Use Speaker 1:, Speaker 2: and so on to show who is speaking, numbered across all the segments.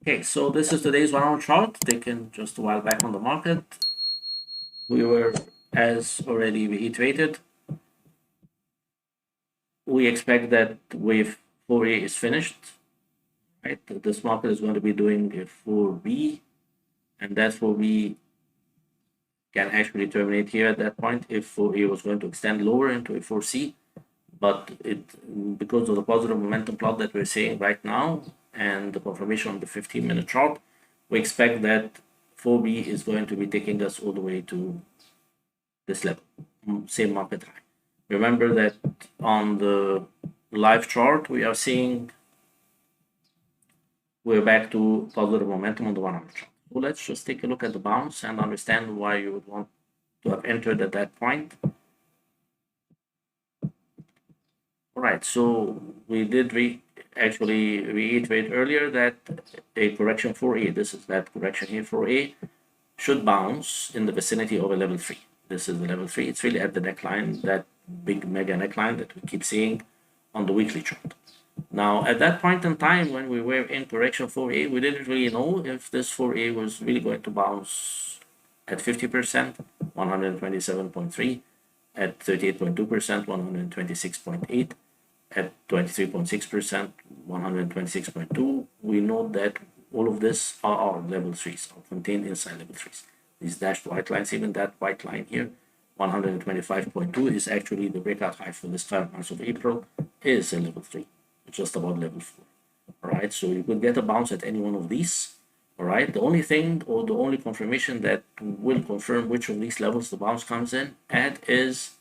Speaker 1: Okay, so this is today's 1 hour chart taken just a while back on the market. We were, as already reiterated, we expect that wave 4A is finished, right? This market is going to be doing a 4B, and that 4B can actually terminate here at that point if 4A was going to extend lower into a 4C. But because of the positive momentum plot that we're seeing right now and the confirmation on the 15-minute chart, we expect that 4B is going to be taking us all the way to this level, same market high. Remember that on the live chart, we are seeing we're back to positive momentum on the 1 hour chart. So let's just take a look at the bounce and understand why you would want to have entered at that point. All right, so we did actually reiterate earlier that a correction 4A, this is that correction here 4A, should bounce in the vicinity of a level 3. This is the level 3. It's really at the neckline, that big mega neckline that we keep seeing on the weekly chart. Now, at that point in time, when we were in correction 4A, we didn't really know if this 4A was really going to bounce at 50%, 127.3, at 38.2%, 126.8, at 23.6%, 126.2. We know that all of this are our level 3s, are contained inside level 3s. These dashed white lines, even that white line here, 125.2 is actually the breakout high for this 12 months of April, is a level 3, just about level 4. All right, so you could get a bounce at any one of these. All right, the only thing or the only confirmation that will confirm which of these levels the bounce comes in at is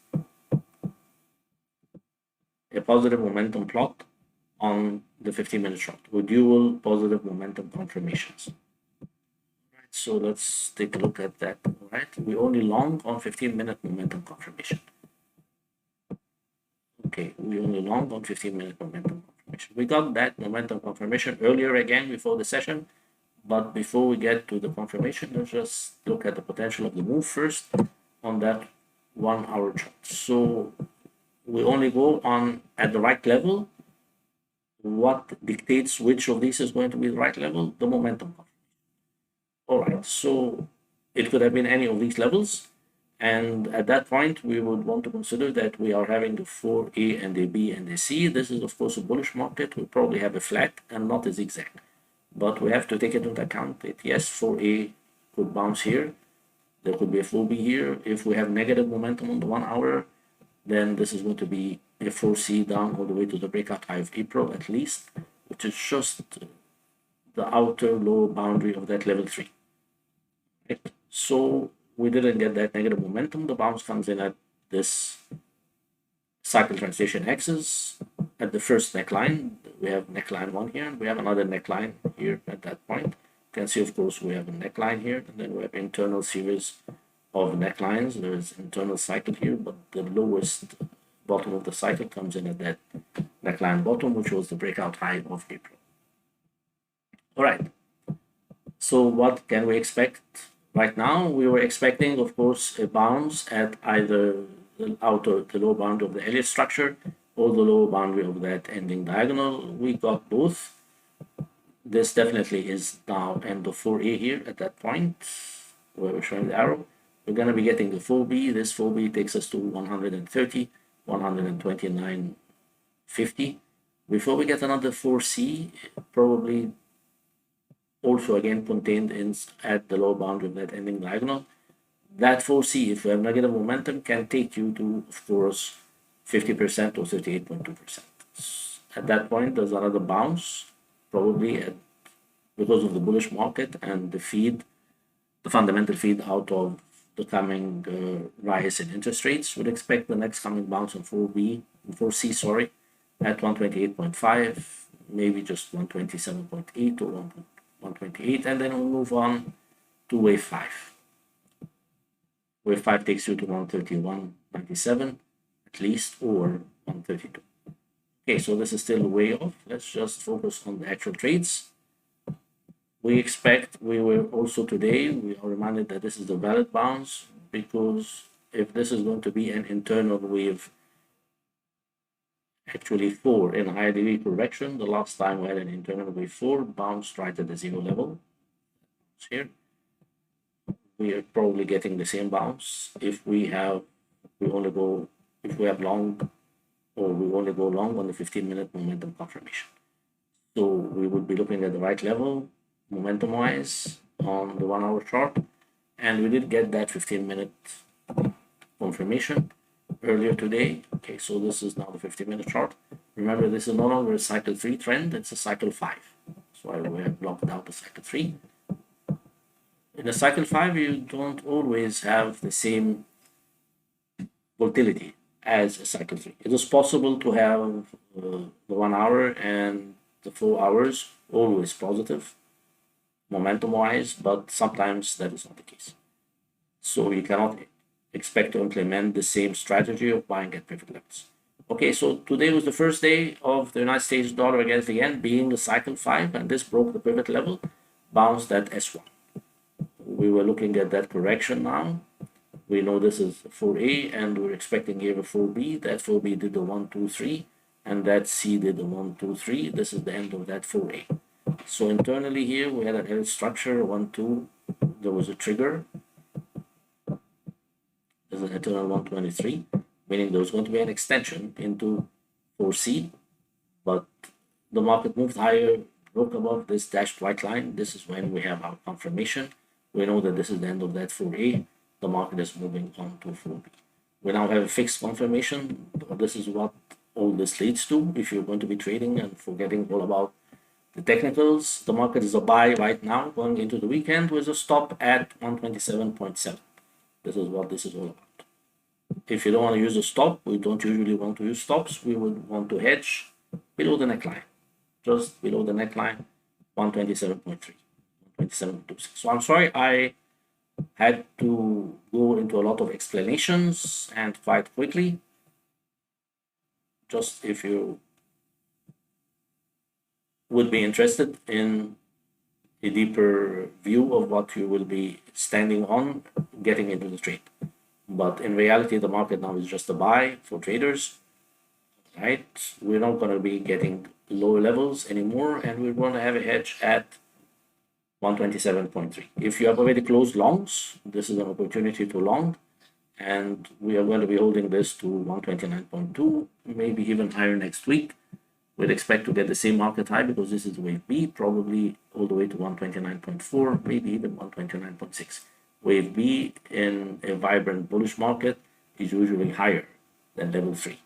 Speaker 1: a positive momentum plot on the 15-minute chart with dual positive momentum confirmations. Right, so let's take a look at that. All right, we only long on 15-minute momentum confirmation. Okay, we only long on 15-minute momentum confirmation. We got that momentum confirmation earlier again before the session, but before we get to the confirmation, let's just look at the potential of the move first on that 1 hour chart. So we only go on at the right level. What dictates which of these is going to be the right level? The momentum. All right, so it could have been any of these levels. And at that point, we would want to consider that we are having the 4A and a B and a C. This is, of course, a bullish market. We probably have a flat and not a zigzag. But we have to take it into account that, yes, 4A could bounce here. There could be a 4B here. If we have negative momentum on the 1 hour, then this is going to be a 4C down all the way to the breakout high of April at least, which is just the outer lower boundary of that level 3. Right? So we didn't get that negative momentum. The bounce comes in at this cycle transition axis at the first neckline. We have neckline 1 here, and we have another neckline here at that point. You can see, of course, we have a neckline here, and then we have internal series of necklines. There is internal cycle here, but the lowest bottom of the cycle comes in at that neckline bottom, which was the breakout high of April. All right. So what can we expect right now? We were expecting, of course, a bounce at either the lower boundary of the Elliott structure or the lower boundary of that ending diagonal. We got both. This definitely is now end of 4A here at that point where we're showing the arrow. We're going to be getting the 4B. This 4B takes us to 130, 129.50. Before we get another 4C, probably also again contained at the lower boundary of that ending diagonal. That 4C, if you have negative momentum, can take you to, of course, 50% or 38.2%. At that point, there's another bounce, probably because of the bullish market and the feed, the fundamental feed out of the coming rise in interest rates. Would expect the next coming bounce on 4C, sorry, at 128.5, maybe just 127.8 or 128, and then we'll move on to wave 5. Wave 5 takes you to 131.97 at least, or 132. Okay, so this is still way off. Let's just focus on the actual trades. We expect, we were also today, we are reminded that this is the valid bounce, because if this is going to be an internal wave actually 4 in higher degree correction. The last time we had an internal wave 4 bounced right at the 0 level. Here we are probably getting the same bounce if we have long, or we only go long on the 15-minute momentum confirmation. So we would be looking at the right level momentum wise on the 1 hour chart, and we did get that 15-minute confirmation earlier today. Okay, so this is now the 15-minute chart. Remember, this is no longer a cycle 3 trend, it's a cycle 5. So we have blocked out the cycle 3. In a cycle 5, you don't always have the same volatility as a cycle 3. It is possible to have the 1 hour and the 4 hours always positive momentum wise, but sometimes that is not the case. So you cannot expect to implement the same strategy of buying at pivot levels. Okay, so today was the first day of the United States dollar against the yen being the cycle 5, and this broke the pivot level, bounced at S1. We were looking at that correction now. We know this is 4A, and we're expecting here a 4B. That 4B did the 1, 2, 3, and that C did the 1, 2, 3. This is the end of that 4A. So internally here, we had an L structure, 1, 2. There was a trigger. There's an internal 123, meaning there was going to be an extension into 4C, but the market moved higher, broke above this dashed white line. This is when we have our confirmation. We know that this is the end of that 4A. The market is moving on to 4B. We now have a fixed confirmation. This is what all this leads to. If you're going to be trading and forgetting all about the technicals, the market is a buy right now going into the weekend with a stop at 127.7. This is what this is all about. If you don't want to use a stop, we don't usually want to use stops. We would want to hedge below the neckline, just below the neckline, 127.3, 127.26. So I'm sorry I had to go into a lot of explanations and quite quickly. Just if you would be interested in a deeper view of what you will be standing on getting into the trade. But in reality, the market now is just a buy for traders, right? We're not going to be getting lower levels anymore, and we're going to have a hedge at 127.3. If you have already closed longs, this is an opportunity to long, and we are going to be holding this to 129.2, maybe even higher next week. We'd expect to get the same market high because this is wave B, probably all the way to 129.4, maybe even 129.6. Wave B in a vibrant bullish market is usually higher than level 3.